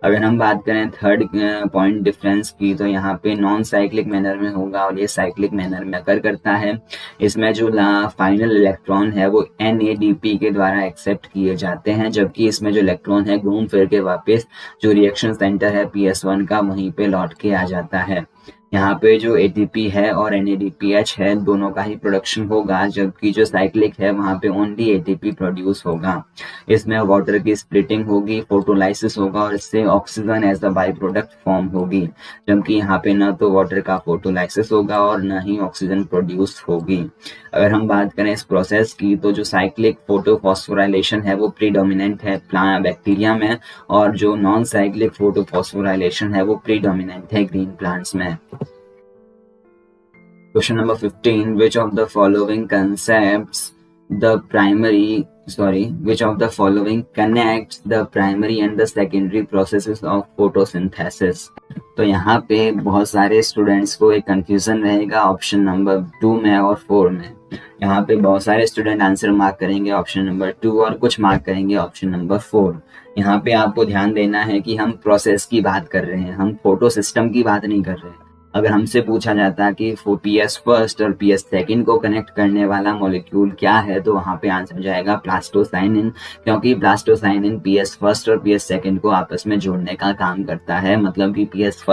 अगर हम बात करें थर्ड पॉइंट डिफरेंस की, तो यहाँ पे नॉन साइक्लिक मैनर में होगा और ये साइक्लिक मैनर में अकर करता है। इसमें जो फाइनल इलेक्ट्रॉन है वो NADP के द्वारा एक्सेप्ट किए जाते हैं, जबकि इसमें जो इलेक्ट्रॉन है घूम फिर के वापस जो रिएक्शन सेंटर है PS1 का वहीं पे लौट के आ जाता है। यहाँ पे जो ATP है और NADPH है दोनों का ही प्रोडक्शन होगा, जबकि जो साइक्लिक है वहां पे ओनली ATP प्रोड्यूस होगा। इसमें वाटर की स्प्लिटिंग होगी, फोटोलाइसिस होगा और इससे oxygen as a by product form होगी, जबकि यहाँ पे ना तो वाटर का फोटोलाइसिस होगा और ना ही ऑक्सीजन प्रोड्यूस होगी। अगर हम बात करें इस प्रोसेस की, तो जो साइक्लिक फोटोफॉस्फोराइलेशन है वो प्रीडोमिनेंट है बैक्टीरिया में और जो नॉन साइक्लिक फोटोफॉस्फोराइलेशन है वो प्रीडोमिनेंट है ग्रीन प्लांट्स में। Question number 15, which of the following connects the primary and the secondary processes of photosynthesis। तो यहाँ पे बहुत सारे स्टूडेंट्स को एक कंफ्यूजन रहेगा ऑप्शन नंबर 2 में और 4 में। यहाँ पे बहुत सारे स्टूडेंट आंसर मार्क करेंगे ऑप्शन नंबर 2 और कुछ मार्क करेंगे ऑप्शन नंबर 4। यहाँ पे आपको ध्यान देना है कि हम प्रोसेस की बात कर रहे हैं, हम फोटो सिस्टम की बात नहीं कर रहे हैं। अगर हमसे पूछा जाता कि पीएस फर्स्ट और पीएस सेकंड को कनेक्ट करने वाला मॉलिक्यूल क्या है, तो वहाँ पे आंसर जाएगा प्लास्टोसाइनिन, क्योंकि प्लास्टोसाइनिन पीएस फर्स्ट और पीएस सेकंड को आपस में जोड़ने का काम करता है। मतलब कि पीएस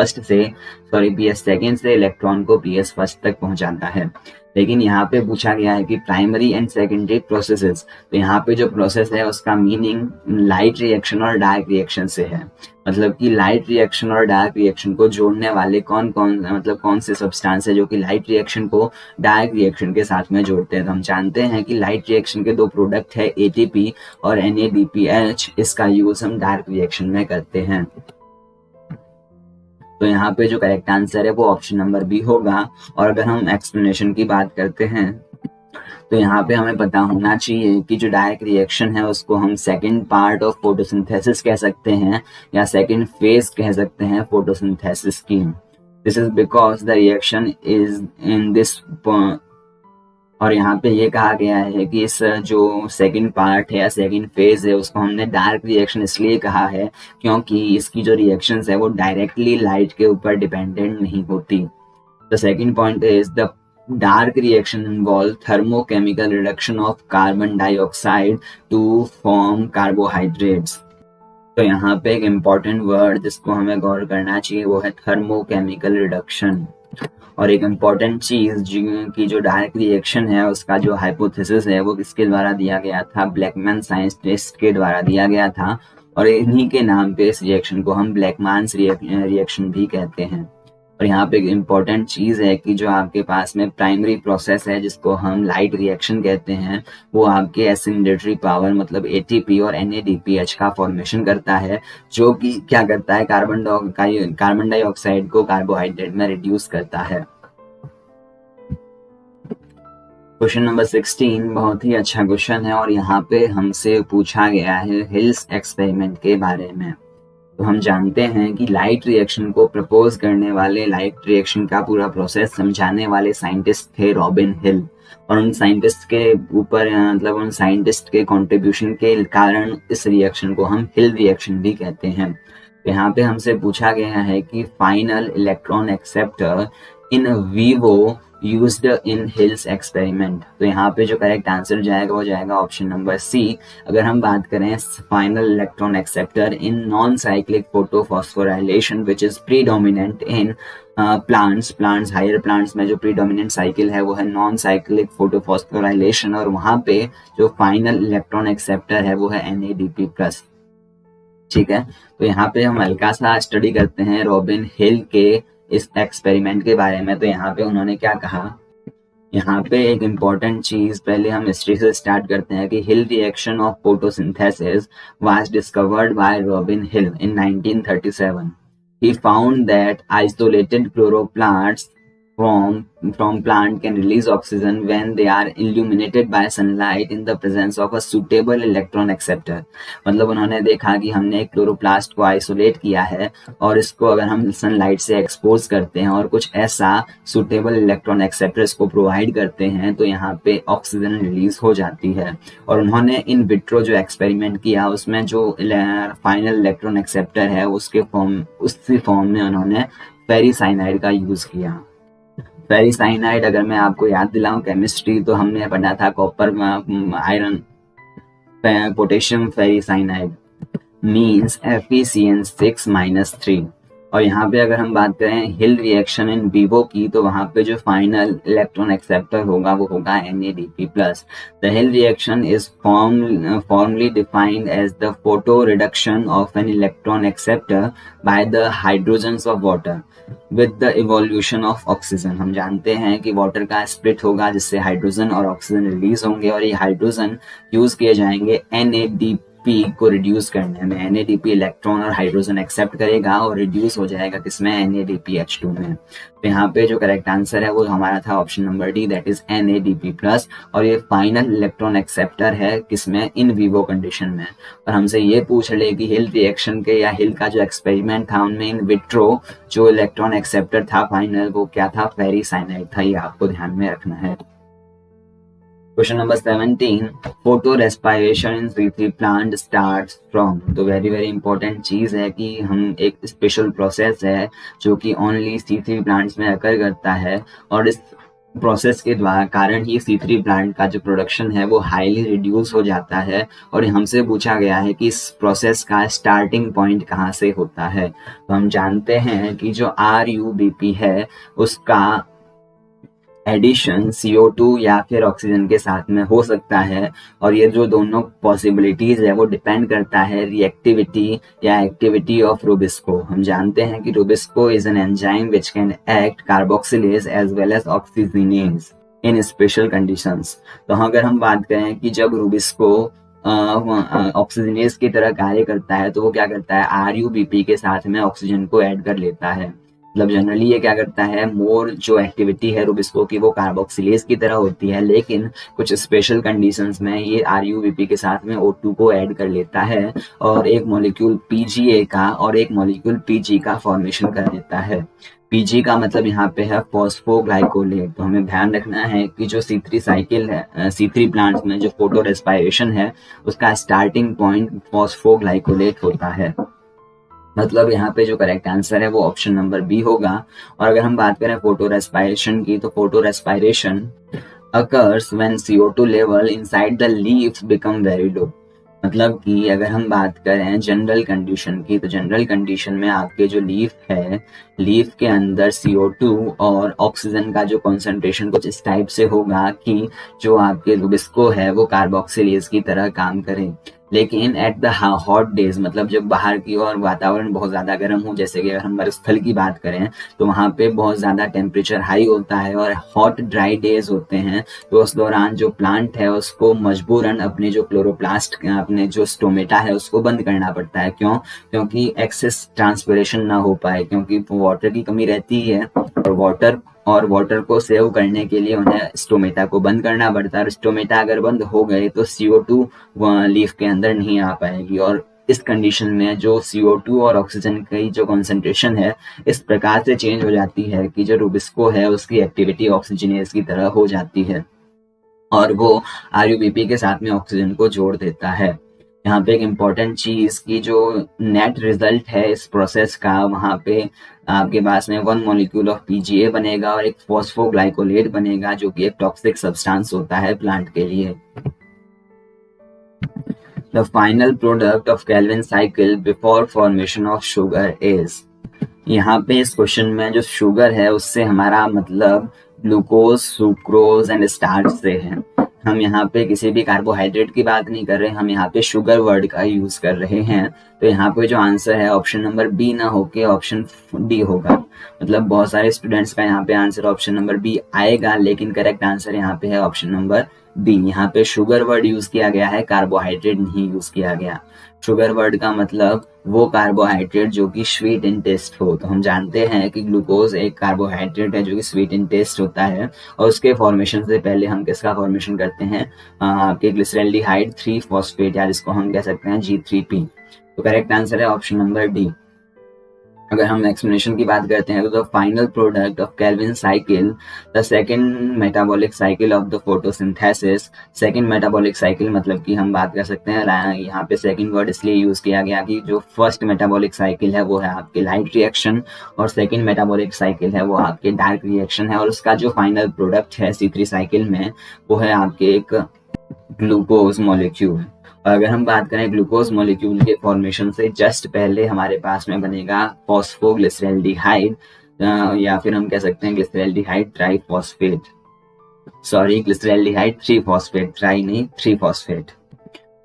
सेकंड से इलेक्ट्रॉन को पीएस फर्स्ट तक पहुंचाता है। लेकिन यहाँ पे पूछा गया है कि प्राइमरी एंड सेकेंडरी प्रोसेसेस, तो यहाँ पे जो प्रोसेस है उसका मीनिंग लाइट रिएक्शन और डार्क रिएक्शन से है। मतलब कि लाइट रिएक्शन और डार्क रिएक्शन को जोड़ने वाले कौन कौन, मतलब कौन से सब्सटेंस है जो कि लाइट रिएक्शन को डार्क रिएक्शन के साथ में जोड़ते हैं। तो हम जानते हैं कि लाइट रिएक्शन के दो प्रोडक्ट है एटीपी और NADPH। इसका यूज हम डार्क रिएक्शन में करते हैं। तो यहाँ पे जो करेक्ट आंसर है वो ऑप्शन नंबर बी होगा। और अगर हम एक्सप्लेनेशन की बात करते हैं तो यहाँ पे हमें पता होना चाहिए कि जो डायरेक्ट रिएक्शन है उसको हम सेकंड पार्ट ऑफ फोटोसिंथेसिस कह सकते हैं या सेकंड फेज कह सकते हैं फोटोसिंथेसिस की। This is because the reaction is in this, और यहाँ पे ये कहा गया है कि इस जो सेकंड पार्ट है या सेकंड फेज है उसको हमने डार्क रिएक्शन इसलिए कहा है क्योंकि इसकी जो रिएक्शंस है वो डायरेक्टली लाइट के ऊपर डिपेंडेंट नहीं होती। The second point is the dark reaction involve thermochemical reduction of carbon dioxide to form carbohydrates. तो यहाँ पे एक इम्पॉर्टेंट वर्ड जिसको हमें गौर करना चाहिए वो है थर्मोकेमिकल रिडक्शन। और एक इम्पॉर्टेंट चीज की जो डायरेक्ट रिएक्शन है उसका जो हाइपोथेसिस है वो किसके द्वारा दिया गया था, ब्लैकमैन साइंटिस्ट के द्वारा दिया गया था। और इन्हीं के नाम पे इस रिएक्शन को हम ब्लैकमैन्स रिएक्शन भी कहते हैं। और यहाँ पे एक इम्पॉर्टेंट चीज है कि जो आपके पास में प्राइमरी प्रोसेस है जिसको हम लाइट रिएक्शन कहते हैं वो आपके एसिमिलेटरी पावर मतलब एटीपी और NADPH का फॉर्मेशन करता है, जो कि क्या करता है, कार्बन डाइऑक्साइड को कार्बोहाइड्रेट में रिड्यूस करता है। क्वेश्चन नंबर 16 बहुत ही अच्छा क्वेश्चन है और यहाँ पे हमसे पूछा गया है हिल्स एक्सपेरिमेंट के बारे में। तो हम जानते हैं कि लाइट रिएक्शन को प्रपोज करने वाले, लाइट रिएक्शन का पूरा प्रोसेस समझाने वाले साइंटिस्ट थे रॉबिन हिल। और उन साइंटिस्ट के ऊपर मतलब उन साइंटिस्ट के कंट्रीब्यूशन के कारण इस रिएक्शन को हम हिल रिएक्शन भी कहते हैं। तो यहाँ पे हमसे पूछा गया है कि final electron acceptor in vivo used in hills experiment. तो यहाँ पे जो करेक्ट आंसर जाएगा वो जाएगा ऑप्शन नंबर सी। अगर हम बात करें final electron acceptor in non cyclic photophosphorylation which is predominant in plants higher plants में जो प्रीडोमिनेंट साइकिल है वो है नॉन साइक्लिक फोटोफॉस्फोराइलेशन, और वहां पे जो फाइनल इलेक्ट्रॉन एक्सेप्टर है वो है NADP+। ठीक है, तो यहाँ पे हम हल्का सा स्टडी करते हैं रॉबिन हिल के इस एक्सपेरिमेंट के बारे में। तो यहाँ पे उन्होंने क्या कहा, यहाँ पे एक इम्पॉर्टेंट चीज, पहले हम हिस्ट्री से स्टार्ट करते हैं कि Hill reaction of photosynthesis was discovered by Robin Hill in 1937। He found that isolated chloroplasts from plant can release oxygen when they are illuminated by sunlight in the presence of a suitable electron acceptor। मतलब उन्होंने देखा कि हमने एक chloroplast को isolate किया है और इसको अगर हम सनलाइट से एक्सपोज करते हैं और कुछ ऐसा सुटेबल इलेक्ट्रॉन एक्सेप्टर इसको प्रोवाइड करते हैं तो यहाँ पे ऑक्सीजन रिलीज हो जाती है। और उन्होंने इन विट्रो जो एक्सपेरिमेंट किया उसमें जो फाइनल इलेक्ट्रॉन एक्सेप्टर है उसी फॉर्म में उन्होंने फेरिसाइनाइड का यूज किया। फेरिसाइनाइड अगर मैं आपको याद दिलाऊं केमिस्ट्री तो हमने पढ़ा था copper iron potassium ferricyanide means FeCN6-3। और यहाँ पे अगर हम बात करें हिल रिएक्शन इन वीवो की तो वहाँ पे जो फाइनल इलेक्ट्रॉन एक्सेप्टर होगा वो होगा NADP+। The Hill reaction is formally defined as the photo reduction of an electron acceptor by the hydrogens of water with the evolution of oxygen. हम जानते हैं कि वाटर का स्प्लिट होगा जिससे हाइड्रोजन और ऑक्सीजन रिलीज होंगे और ये हाइड्रोजन यूज किए जाएंगे NADP को रिड्यूस करने में। NADP इलेक्ट्रॉन और हाइड्रोजन एक्सेप्ट करेगा और रिड्यूस हो जाएगा किसमें, NADPH2 में। तो यहाँ पे जो करेक्ट आंसर है वो हमारा था option number D, that is NADP+। और ये फाइनल इलेक्ट्रॉन एक्सेप्टर है किसमें, इन वीवो कंडीशन में। और हमसे ये पूछ ले कि हिल रिएक्शन के या हिल का जो एक्सपेरिमेंट था उनमें इन विट्रो जो इलेक्ट्रॉन एक्सेप्टर था फाइनल वो क्या था, फेरिसाइनाइड था। ये आपको ध्यान में रखना है। Question number 17, photo respiration in C3 plant starts from. तो वेरी वेरी इंपॉर्टेंट चीज है कि हम एक स्पेशल प्रोसेस है जो कि ओनली C3 प्लांट्स में अकर करता है, और इस प्रोसेस के द्वारा कारण ही C3 प्लांट का जो प्रोडक्शन है वो हाईली रिड्यूस हो जाता है। और हमसे पूछा गया है कि इस प्रोसेस का स्टार्टिंग पॉइंट कहाँ से होता है। तो हम जानते हैं कि जो RUBP है उसका एडिशन CO2 या फिर ऑक्सीजन के साथ में हो सकता है, और ये जो दोनों पॉसिबिलिटीज है वो डिपेंड करता है रिएक्टिविटी या एक्टिविटी ऑफ रुबिस्को। हम जानते हैं कि rubisco is an enzyme which can act carboxylase as well as oxygenase in special conditions. तो अगर हम बात करें कि जब रुबिस्को ऑक्सीजनेज की तरह कार्य करता है तो वो क्या करता है, RUBP के साथ में ऑक्सीजन को ऐड कर लेता है। मतलब जनरली ये क्या करता है, मोर जो एक्टिविटी है रुबिस्को की वो कार्बोक्सिलेज की तरह होती है, लेकिन कुछ स्पेशल कंडीशंस में ये RUBP के साथ में O2 को ऐड कर लेता है और एक मॉलिक्यूल PGA का और एक मॉलिक्यूल PG का फॉर्मेशन कर देता है। PG का मतलब यहाँ पे है फॉस्फोग्लाइकोलेट। तो हमें ध्यान रखना है कि जो C3 साइकिल है, C3 प्लांट्स में जो फोटो रेस्पायरेशन है उसका स्टार्टिंग पॉइंट फॉस्फोग्लाइकोलेट होता है। मतलब यहाँ पे जो करेक्ट आंसर है वो ऑप्शन नंबर बी होगा। और अगर हम बात करें फोटो रेस्पायरेशन की, तो photo respiration occurs when CO2 level inside the leaves become very low। मतलब कि अगर हम बात करें जनरल कंडीशन की, तो जनरल कंडीशन में आपके जो लीफ है, लीफ के अंदर CO2 और ऑक्सीजन का जो कॉन्सेंट्रेशन कुछ इस टाइप से होगा कि जो आपके रुबिस्को है वो कार्बोक्सिलेज की तरह काम करे। लेकिन एट द हॉट डेज, मतलब जब बाहर की और वातावरण बहुत ज्यादा गर्म हो, जैसे कि अगर हम मरुस्थल की बात करें तो वहां पे बहुत ज्यादा टेम्परेचर हाई होता है और हॉट ड्राई डेज होते हैं, तो उस दौरान जो प्लांट है उसको मजबूरन अपने जो क्लोरोप्लास्ट, अपने जो स्टोमेटा है उसको बंद करना पड़ता है। क्यों? क्योंकि एक्सेस ट्रांसपिरेशन ना हो पाए, क्योंकि वाटर की कमी रहती है और वाटर को सेव करने के लिए उन्हें स्टोमेटा को बंद करना पड़ता है। और स्टोमेटा अगर बंद हो गए तो CO2 लीफ के अंदर नहीं आ पाएगी, और इस कंडीशन में जो CO2 और ऑक्सीजन की जो कॉन्सेंट्रेशन है इस प्रकार से चेंज हो जाती है कि जो रुबिस्को है उसकी एक्टिविटी ऑक्सीजनेज की तरह हो जाती है और वो RUBP के साथ में ऑक्सीजन को जोड़ देता है। यहाँ पे एक इम्पॉर्टेंट चीज की जो नेट रिजल्ट है इस प्रोसेस का, वहां पे आपके पास में 1 मॉलिक्यूल ऑफ PGA बनेगा और एक फॉस्फोग्लाइकोलेट बनेगा जो कि एक टॉक्सिक सब्सटेंस होता है प्लांट के लिए। The final product of Calvin cycle before formation of sugar is. यहाँ पे इस क्वेश्चन में जो शुगर है उससे हमारा मतलब ग्लूकोज, सुक्रोज एंड स्टार्च से है। हम यहाँ पे किसी भी कार्बोहाइड्रेट की बात नहीं कर रहे, हम यहाँ पे शुगर वर्ड का यूज कर रहे हैं। तो यहाँ पे जो आंसर है ऑप्शन नंबर बी ना होके ऑप्शन डी होगा। मतलब बहुत सारे स्टूडेंट्स का यहाँ पे आंसर ऑप्शन नंबर बी आएगा, लेकिन करेक्ट आंसर यहाँ पे है ऑप्शन नंबर बी। यहाँ पे शुगर वर्ड यूज किया गया है, कार्बोहाइड्रेट नहीं यूज किया गया। शुगर वर्ड का मतलब वो कार्बोहाइड्रेट जो कि स्वीट इन टेस्ट हो। तो हम जानते हैं कि ग्लूकोज एक कार्बोहाइड्रेट है जो कि स्वीट इन टेस्ट होता है, और उसके फॉर्मेशन से पहले हम किसका फॉर्मेशन करते हैं, आपके ग्लिसरॉल्डिहाइड 3 फॉस्फेट, या जिसको हम कह सकते हैं G3P। तो करेक्ट आंसर है ऑप्शन नंबर डी। अगर हम एक्सप्लेनेशन की बात करते हैं तो the final product of Calvin cycle, the second metabolic cycle of the photosynthesis. Second metabolic cycle मतलब कि हम बात कर सकते हैं, यहाँ पे सेकंड वर्ड इसलिए यूज किया गया कि जो फर्स्ट मेटाबॉलिक साइकिल है वो है आपके लाइट रिएक्शन और सेकंड मेटाबॉलिक साइकिल है वो आपके डार्क रिएक्शन है, और उसका जो फाइनल प्रोडक्ट है C3 साइकिल में वो है आपके एक ग्लूकोज मॉलिक्यूल। और अगर हम बात करें ग्लूकोज मॉलिक्यूल के फॉर्मेशन से जस्ट पहले हमारे पास में बनेगा फॉस्फोग्लिसरॉल्डिहाइड, या फिर हम कह सकते हैं glyceraldehyde triphosphate, sorry glyceraldehyde 3 phosphate, try नहीं 3 फॉस्फेट।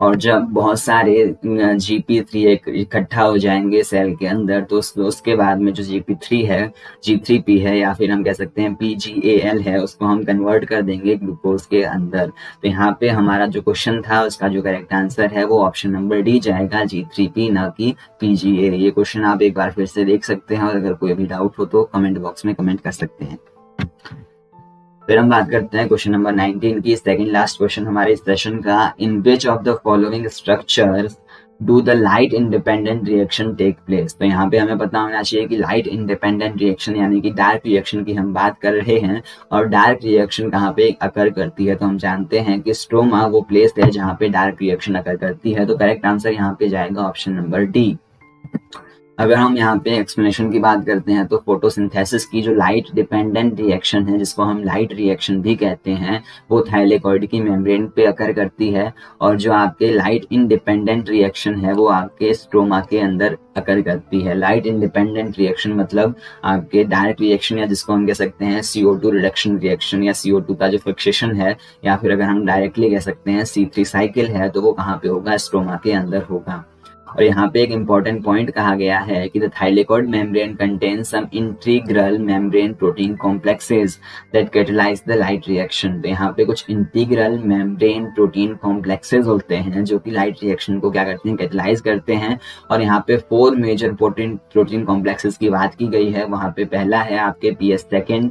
और जब बहुत सारे GP3 इकट्ठा हो जाएंगे सेल के अंदर तो उसके बाद में जो GP3 है, G3P है, या फिर हम कह सकते हैं PGAL है, उसको हम कन्वर्ट कर देंगे ग्लूकोज के अंदर। तो यहाँ पे हमारा जो क्वेश्चन था उसका जो करेक्ट आंसर है वो ऑप्शन नंबर डी जाएगा, G3P ना कि PGA। ये क्वेश्चन आप एक बार फिर से देख सकते हैं और अगर कोई भी डाउट हो तो कमेंट बॉक्स में कमेंट कर सकते हैं। फिर हम बात करते हैं क्वेश्चन नंबर 19 की, सेकंड लास्ट क्वेश्चन हमारे इस सेशन का। In which of the following structures do the light independent reaction take place. तो यहाँ पे हमें पता होना चाहिए कि लाइट इंडिपेंडेंट रिएक्शन यानी कि डार्क रिएक्शन की हम बात कर रहे हैं, और डार्क रिएक्शन कहाँ पे अकर करती है। तो हम जानते हैं कि स्ट्रोमा वो प्लेस है जहाँ पे डार्क रिएक्शन अकर करती है। तो करेक्ट आंसर यहाँ पे जाएगा ऑप्शन नंबर डी। अगर हम यहाँ पे एक्सप्लेनेशन की बात करते हैं तो फोटोसिंथेसिस की जो लाइट डिपेंडेंट रिएक्शन है, जिसको हम लाइट रिएक्शन भी कहते हैं, वो थाइलेकॉइड की मेम्ब्रेन पे अकर करती है, और जो आपके लाइट इंडिपेंडेंट रिएक्शन है वो आपके स्ट्रोमा के अंदर अकर करती है। लाइट इंडिपेंडेंट रिएक्शन मतलब आपके डायरेक्ट रिएक्शन, या जिसको हम कह सकते हैं CO2 रिडक्शन रिएक्शन, या CO2 का जो फिक्सेशन है, या फिर अगर हम डायरेक्टली कह सकते हैं C3 साइकिल है, तो वो कहाँ पे होगा, स्ट्रोमा के अंदर होगा। और यहाँ पे एक इम्पॉर्टेंट पॉइंट कहा गया है कि the thylakoid membrane contains some integral membrane protein complexes that catalyse the light reaction. तो यहाँ पे कुछ इंटीग्रल मेम्ब्रेन प्रोटीन कॉम्प्लेक्सेस होते हैं जो कि लाइट रिएक्शन को क्या करते हैं, कैटलाइज करते हैं। और यहाँ पे 4 मेजर प्रोटीन कॉम्प्लेक्सेस की बात की गई है। वहाँ पे पहला है आपके PS2,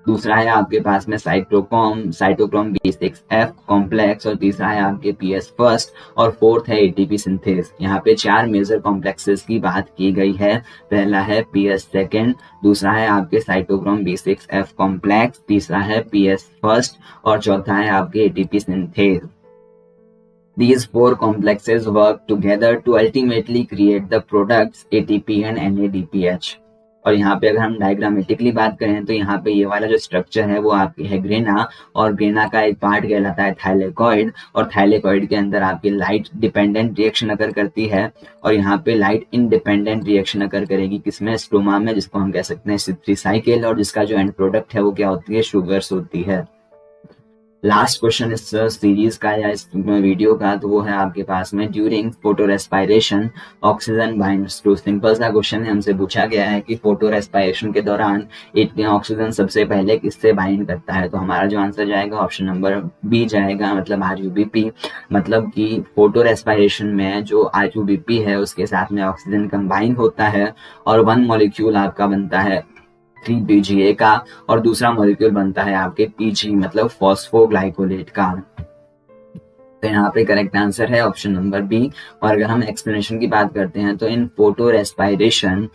दूसरा है आपके पास में साइटोक्रोम B6F कॉम्प्लेक्स, और तीसरा है आपके PS1 और फोर्थ है ATP सिंथेस। यहाँ पे 4 मेजर कॉम्प्लेक्सेस की बात की गई है। पहला है PS2, दूसरा है आपके साइटोक्रोम B6F कॉम्प्लेक्स, तीसरा है PS1 और चौथा है आपके ATP synthase. These 4 complexes work together to ultimately create the products ATP and NADPH। और यहाँ पे अगर हम डायग्रामेटिकली बात करें तो यहाँ पे ये वाला जो स्ट्रक्चर है वो आपकी है ग्रेना, और ग्रेना का एक पार्ट कहलाता है थाइलेकॉइड, और थाइलेकॉइड के अंदर आपकी लाइट डिपेंडेंट रिएक्शन अकर करती है, और यहाँ पे लाइट इंडिपेंडेंट रिएक्शन अकर करेगी किसमें, स्ट्रोमा में, जिसको हम कह सकते हैं C3 साइकिल, और जिसका जो एंड प्रोडक्ट है वो क्या होती है, शुगर्स होती है। लास्ट क्वेश्चन इस सीरीज का या इस वीडियो का, तो वो है आपके पास में during photo respiration oxygen binds to. Simple सा क्वेश्चन है, हमसे पूछा गया है कि फोटो रेस्पायरेशन के दौरान ऑक्सीजन सबसे पहले किससे बाइंड करता है। तो हमारा जो आंसर जाएगा ऑप्शन नंबर बी जाएगा, मतलब RUBP। मतलब कि फोटो रेस्पायरेशन में जो RUBP है उसके साथ में ऑक्सीजन कंबाइन होता है, और 1 मॉलिक्यूल आपका बनता है 3PGA का, और दूसरा मॉलिक्यूल बनता है आपके PG मतलब फॉस्फोग्लाइकोलेट का। तो यहाँ पे करेक्ट आंसर है ऑप्शन नंबर बी। और अगर हम एक्सप्लेनेशन की बात करते हैं तो इन फोटो रेस्पायरेशन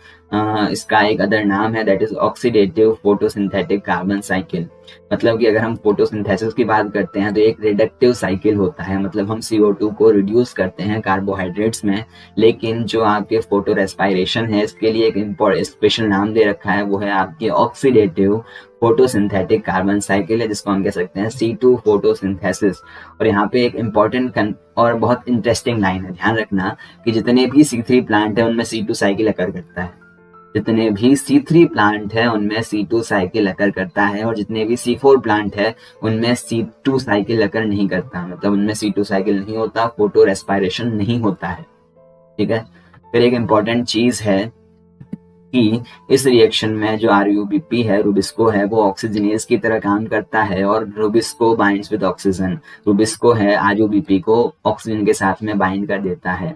इसका एक अदर नाम है, that is oxidative photosynthetic carbon cycle. मतलब कि अगर हम फोटोसिंथेसिस की बात करते हैं तो एक रिडक्टिव साइकिल होता है, मतलब हम CO2 को रिड्यूस करते हैं कार्बोहाइड्रेट्स में। लेकिन जो आपके फोटो रेस्पायरेशन है इसके लिए एक स्पेशल नाम दे रखा है, वो है आपके ऑक्सीडेटिव फोटोसिंथेटिक कार्बन साइकिल है, जिसको हम कह सकते हैं C2 फोटोसिंथेसिस। और यहाँ पे एक इम्पॉर्टेंट और बहुत इंटरेस्टिंग लाइन है, ध्यान रखना कि जितने भी C3 प्लांट है उनमें C2 साइकिल अकर करता है। जितने भी C3 प्लांट है उनमें C2 साइकिल अकर करता है, और जितने भी C4 प्लांट है उनमें C2 साइकिल अकर नहीं करता, मतलब उनमें C2 साइकिल नहीं होता, फोटो रेस्पायरेशन नहीं होता है। ठीक है। फिर एक इम्पॉर्टेंट चीज है कि इस रिएक्शन में जो RUBP है, रुबिस्को है, वो ऑक्सीजनेज की तरह काम करता है, और Rubisco binds with oxygen. Rubisco है RUBP को ऑक्सीजन के साथ में बाइंड कर देता है।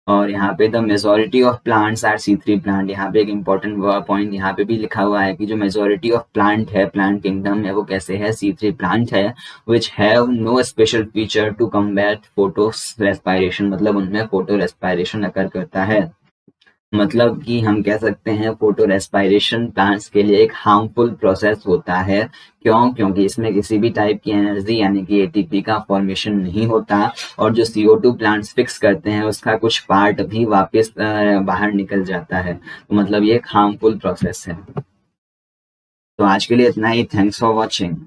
और यहाँ पे the majority of plants are C3 plant. यहाँ पे एक इम्पोर्टेंट पॉइंट यहाँ पे भी लिखा हुआ है कि जो मेजोरिटी ऑफ प्लांट है, प्लांट किंगडम में, वो कैसे है, C3 प्लांट है, which have no special feature to combat photo respiration. मतलब उनमें फोटो रेस्पायरेशन अकर करता है। मतलब कि हम कह सकते हैं फोटो रेस्पायरेशन प्लांट्स के लिए एक हार्मफुल प्रोसेस होता है। क्यों? क्योंकि इसमें किसी भी टाइप की एनर्जी यानी कि ATP का फॉर्मेशन नहीं होता, और जो CO2 प्लांट्स फिक्स करते हैं उसका कुछ पार्ट भी वापस बाहर निकल जाता है। तो मतलब ये एक हार्मफुल प्रोसेस है। तो आज के लिए इतना ही। Thanks for watching.